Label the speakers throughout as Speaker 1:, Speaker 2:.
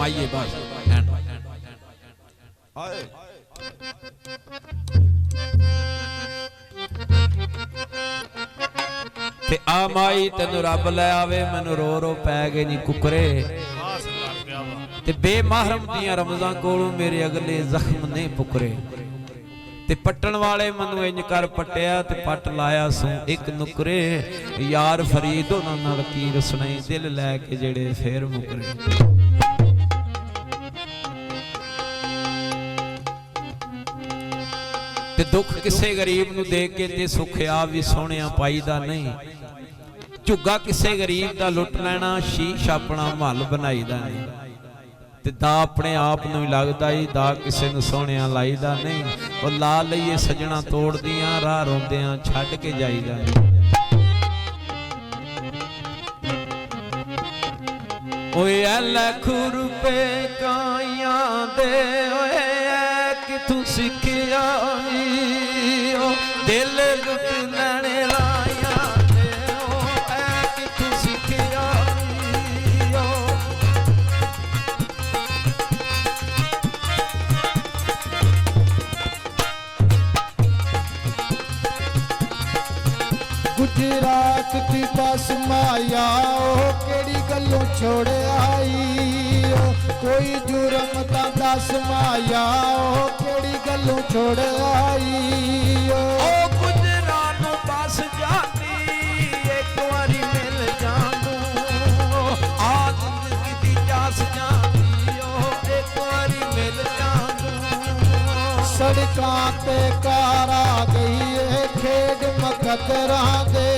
Speaker 1: कमाइए बस ते आ माई तेन रब लै आवे मैनू रो रो पै गए नी कुकरे ते बेमहरम दियां रमज़ां कोलों मेरे अगले जख्म ने पुकरे ते पट्टन वाले मैनू इंज कर पट्टिया ते पट लाया सू एक नुकरे यार फरीद उन्हां नाल की रसनाई दिल लैके जेड़े फेर मुकरे ते दुख किसे गरीब नू दे के ते सुख आ भी सोहणिया पाईदा नहीं झुग्गा किसे गरीब दा लुट लेना शीश अपना महल बनाईदा नहीं ते दा अपने आप नूं लगदा ही दा किसे नूं सोहणिया लाईदा नहीं ओ ला लईए सजना तोड़दियां राह रोंदियां छड्ड के जाईदा नहीं ओए लख रुपए काइयां दे ओए किथों सिखिया ओ दिल लुट लैणे लाया
Speaker 2: गुजरात की बस माया केड़ी गलों छोड़ आई कोई जुर्म ता दस माया केड़ी गलों छोड़ आई
Speaker 1: गुजरात बस जाती एक बारी मिल जानू आ जिंदगी दी जास जाती एक बारी मिल जानू
Speaker 2: सड़कां ते कार आ गई है खेड मकदरा दे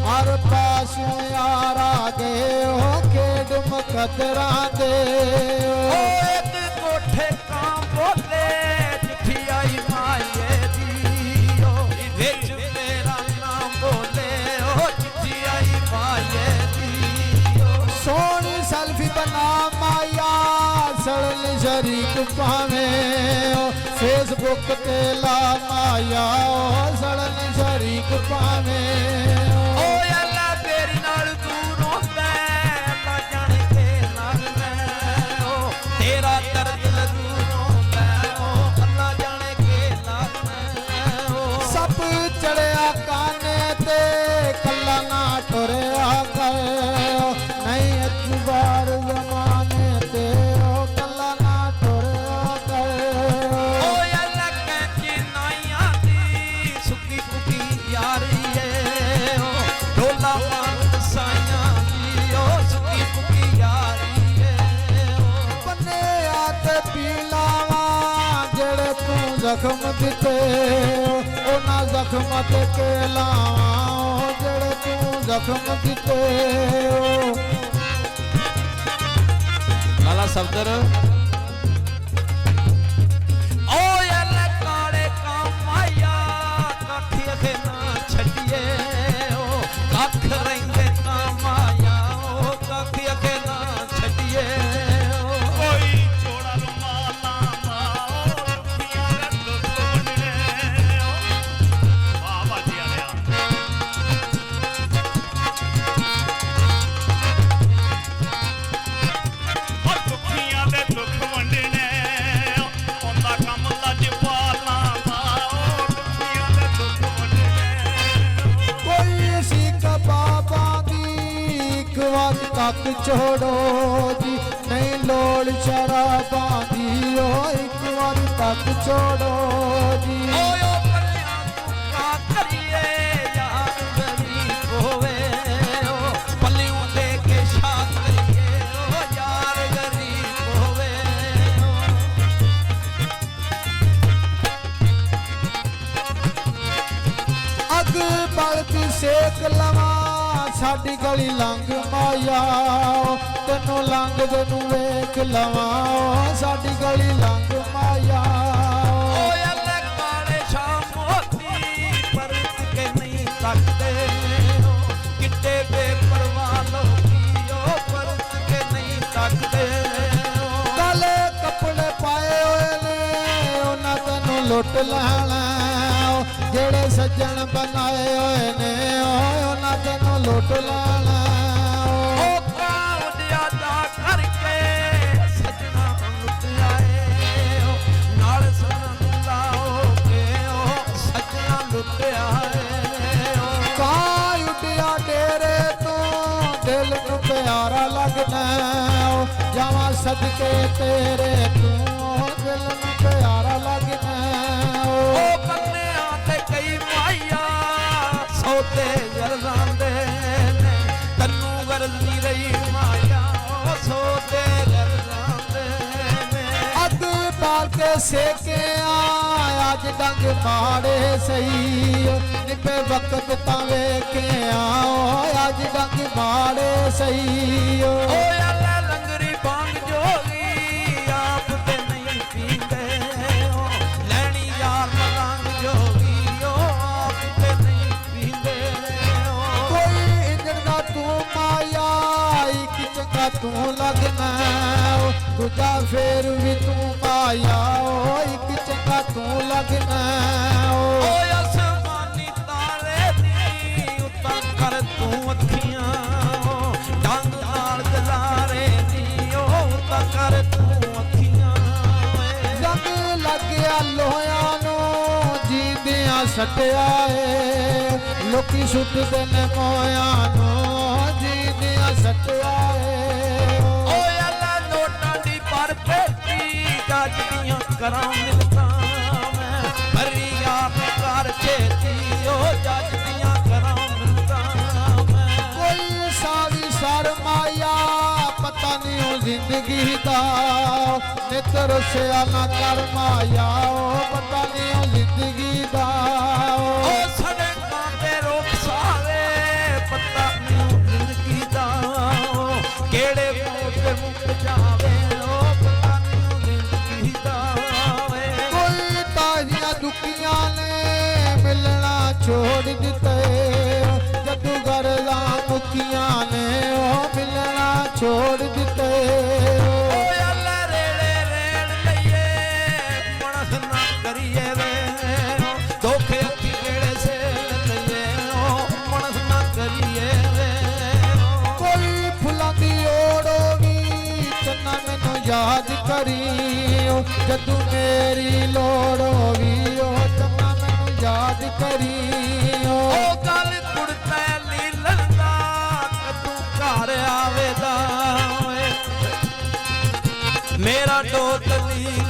Speaker 2: हर पास यार आ गए हो खेड मकदरा दे
Speaker 1: एक कोठे का बोले चिट्ठी आई माये दी विच मेरा नाम बोले चिट्ठी आई माये दी
Speaker 2: सोनी सेल्फी बना माया सड़न शरीक पावे फेसबुक ते ला माया सड़न शरीक पावे
Speaker 1: ओ अल्लाह तेरी नाल तू रोंदा अल्लाह जाने के नाल मैं ओ तेरा दर्द जरूर रोंदा ओ अल्लाह जाने के नाल मैं ओ
Speaker 2: सब चढ़िया काने ते कल्ला ना टुरिया कर नहीं अखबार जमाने ते कल्ला ना टुरिया कर
Speaker 1: ओ अल्लाह कैंची नाइयां दी सुकी पुकी यारी है ओ ढोला मांग साइयां दी ओ सुकी पुकी यारी है ओ
Speaker 2: बन्ने आते पीलावा जेड़े तू जख्म दिते ओना जख्म ते के लावा जेड़े तू जख्म दिते
Speaker 1: लाला सफदर ओ अल्लाह काले का माया कख अखे ना छड़िए ओ कख रंगे का माया ओ कख अखे ना छड़िए
Speaker 3: कोई छोड़ा रुमाला रुखियां रख कोने बाबा जी आया रुखियां दे दुख वंडने ओंदा कम लजपाला दा रुखियां दे दुख वंडने
Speaker 2: कोई सीख बाबा दी एक बात तक छोड़ो जी नहीं लोड़ शराबां दी ओ एक बार तक छोड़ो जी
Speaker 1: ओयो कल्याण तू का करिए यार गरीब होवे ओ पल्लियों दे के शाद करिए ओ यार गरीब होवे
Speaker 2: अग बलती सेक लवा साडी गली लंघ माया तेनों लंघदे नूं वेख लवा साडी गली लंघ माया
Speaker 1: ओ अल्लाह काले शाम होती परत के नहीं सकते ओ किट्टे बेपरवाह लोगी ओ परत के नहीं सकते ओ
Speaker 2: काले कपड़े पाए होए ने उन्हां तैनूं लुट लैणा जेड़े सज्जन बनाए होए ने उन्हां तैनूं लुट लैणा
Speaker 1: ओ काउडिया दा करके
Speaker 2: ਲੱਗਣਾ ਜਾਵਾਂ ਸਦਕੇ ਤੇਰੇ ਤੂੰ ਦਿਲ ਨੂੰ ਪਿਆਰਾ ਲੱਗਣਾ
Speaker 1: ਉਹ ਕੰਨਿਆਂ ਤੇ ਕਈ ਮਾਇਆ ਸੌਦੇ ਗਰਜ਼ਾਂਦੇ ਨੇ ਤੈਨੂੰ ਗਰਜ਼ ਨਹੀਂ ਰਹੀ ਮਾਇਆ ਉਹ ਸੌਦੇ ਗਰਜ਼ਾਂਦੇ ਨੇ
Speaker 2: ਅੱਗ ਬਾਲ ਕੇ ਸੇਕਿਆ ਅੱਜ ਡੰਗ ਮਾੜੇ ਸਹੀ ਨਿੱਬੇ ਵਕਤ ਤਾਂ ਵੇਖਿਆ ਅੱਜ ਡੰਗ ਮਾੜੇ ਸਹੀ
Speaker 1: ਓਏ ਅੱਲਾ ਲੰਗਰੀ ਬਾਂਗ ਜੋਗੀ ਆਪ ਤੇ ਨਹੀਂ ਪੀਂਦੇ ਓ ਲੈਣੀ ਯਾਰ ਮਲੰਗ ਜੋਗੀ ਓ ਆਪ ਤੇ ਨਹੀਂ ਪੀਂਦੇ ਓ
Speaker 2: ਕੋਈ ਇੰਜਣ ਦਾ ਤੂੰ ਮਾਇਆ ਇੱਕ ਚੰਗਾ ਤੂੰ ਲੱਗਣਾ ਦੂਜਾ ਫੇਰ ਵੀ ਤੂੰ ਮਾਇਆ ਇੱਕ ਚੰਗਾ ਤੂੰ ਲੱਗਣਾ
Speaker 1: ਓਏ ਅਸਮਾਨੀ ਤਾਰੇ ਦੀ ਉਤਾਂ ਕਰ ਤੂੰ ਅੱਖੀਆਂ ਡੰਗ ਨਾਲ ਗਜ਼ਾਰੇ ਦੀ ਉਹ ਉਤਾਂ ਕਰ ਤੂੰ ਅੱਖੀਆਂ
Speaker 2: ਜੰਗ ਲੱਗਿਆ ਲੋਹਿਆਂ ਨੂੰ ਜੀਂਦਿਆਂ ਸੱਟਿਆ ਏ ਲੋਕੀ ਸੁੱਟਦੇ ਨੇ ਮੋਇਆਂ ਨੂੰ ਜੀਂਦਿਆਂ ਸੱਟਿਆ ਏ
Speaker 1: ਓਏ ਅੱਲਾ ਨੋਟਾਂ ਦੀ ਪਰ ਪੇਟੀ ਜੱਜਦੀਆਂ ਕਰਾਂ ਮਿਲਦਾ ਮੈਂ ਭਰੀ ਆਪ ਕਰ ਛੇਤੀ ਓ ਜੱਜਦੀਆਂ ਕਰਾਂ ਮਿਲਦਾ ਮੈਂ
Speaker 2: ਕੋਈ ਸਾਰੀ ਸਰਮਾਇਆ ਪਤਾ ਨਹੀਂ ਉਹ ਜ਼ਿੰਦਗੀ ਦਾ ਨਿਤਰ ਸਿਆ ਨਾ ਕਰਮਾਇਆ ਪਤਾ ਨਹੀਂ ਉਹ ਜ਼ਿੰਦਗੀ ਦਾ
Speaker 1: ਓ ਸੜਕਾਂ ਤੇ ਰੋਕ ਸਾਵੇ ਪਤਾ ਨਹੀਂ ਜ਼ਿੰਦਗੀ ਦਾ ਕਿਹੜੇ ਮੂੰਹ ਤੇ ਮੁੱਕ ਜਾਵੇ ਓ ਪਤਾ ਨਹੀਂ ਜ਼ਿੰਦਗੀ ਦਾ
Speaker 2: ਕੋਈ ਤਾਜ਼ੀਆਂ ਦੁੱਖੀਆਂ ਨੇ ਮਿਲਣਾ ਛੋੜ ਦਿੱਤੇ ਜਦੂ ਗਰਜ਼ਾਂ ਮੁੱਕੀਆਂ ਨੇ ਉਹ ਮਿਲਣਾ ਛੋੜ ਦਿੱਤੇ
Speaker 1: ਓਏ ਅੱਲਾ ਰੇੜੇ ਰੇੜ ਲਈਏ ਮਣਸ ਨਾ ਕਰੀਏ ਵੇ ਧੋਖੇ ਅੱਖੀ ਕਿਹੜੇ ਸੇ ਲਈਏ ਓ ਮਣਸ ਨਾ ਕਰੀਏ ਵੇ
Speaker 2: ਕੋਈ ਫੁੱਲਾਂ ਦੀ ਓੜੋਗੀ ਚੰਨਾ ਮੈਨੂੰ ਯਾਦ ਕਰੀ ਜਦੂ ਮੇਰੀ ਲੋੜ ਹੋਵੀ ਉਹ ਚੰਨਾ ਮੈਨੂੰ ਯਾਦ ਕਰੀ
Speaker 1: ਓ ਗੱਲ ਕੁੜਤਾ ਲੀਲਣ ਦਾ ਕਦੋਂ ਘਰ ਆਵੇਦਾ ਓਏ ਮੇਰਾ ਡੋਤ ਲੀਲ